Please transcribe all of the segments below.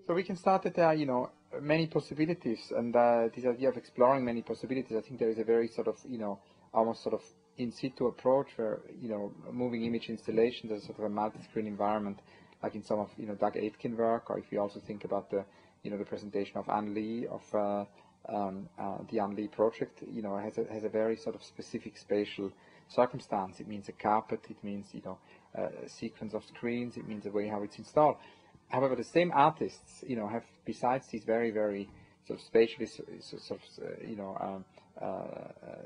So we can start at many possibilities, and this idea of exploring many possibilities. I think there is a very sort of almost sort of in situ approach where moving image installations as sort of a multi-screen environment, like in some of Doug Aitken work, or if you also think about the the presentation of Anne Lee of the Anne Lee project, has a very sort of specific spatial circumstance. It means a carpet, it means a sequence of screens, it means the way how it's installed. However, the same artists, have, besides these very, very sort of spatially,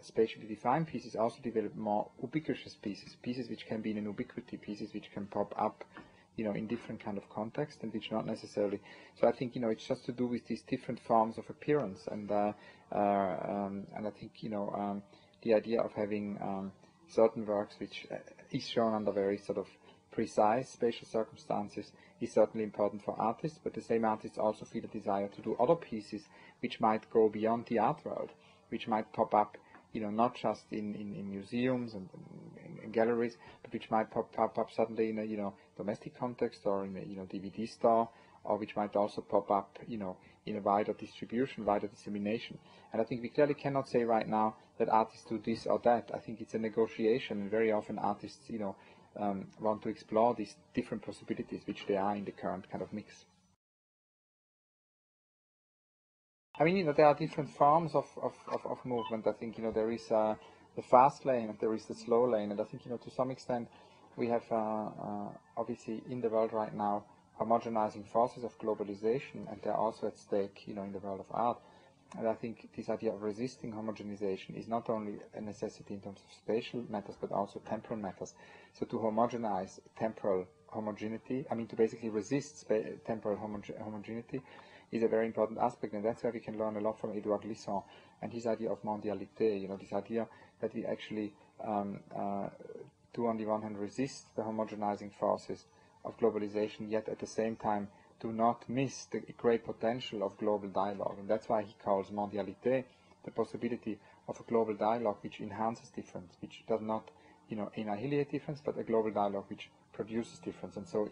spatially defined pieces, also develop more ubiquitous pieces which can be in an ubiquity, pieces which can pop up, in different kind of context, and which not necessarily. So I think it's just to do with these different forms of appearance, and I think the idea of having certain works which is shown under very sort of precise spatial circumstances is certainly important for artists, but the same artists also feel a desire to do other pieces which might go beyond the art world, which might pop up, not just in museums and in galleries, but which might pop up suddenly in a domestic context or in a DVD store, or which might also pop up in a wider distribution, wider dissemination. And I think we clearly cannot say right now that artists do this or that. I think it's a negotiation, and very often artists want to explore these different possibilities which they are in the current kind of mix. I mean, there are different forms of movement. I think, there is the fast lane and there is the slow lane. And I think, to some extent, we have obviously in the world right now homogenizing forces of globalization, and they're also at stake, in the world of art. And I think this idea of resisting homogenization is not only a necessity in terms of spatial matters, but also temporal matters. So to homogenize temporal homogeneity, I mean to basically resist temporal homogeneity, is a very important aspect, and that's where we can learn a lot from Edouard Glissant and his idea of Mondialité, this idea that we actually do on the one hand resist the homogenizing forces of globalization, yet at the same time do not miss the great potential of global dialogue. And that's why he calls Mondialité the possibility of a global dialogue which enhances difference, which does not annihilate difference, but a global dialogue which produces difference. And so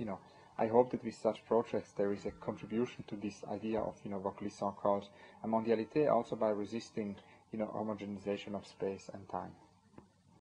I hope that with such projects there is a contribution to this idea of what Glissant calls a Mondialité, also by resisting homogenization of space and time.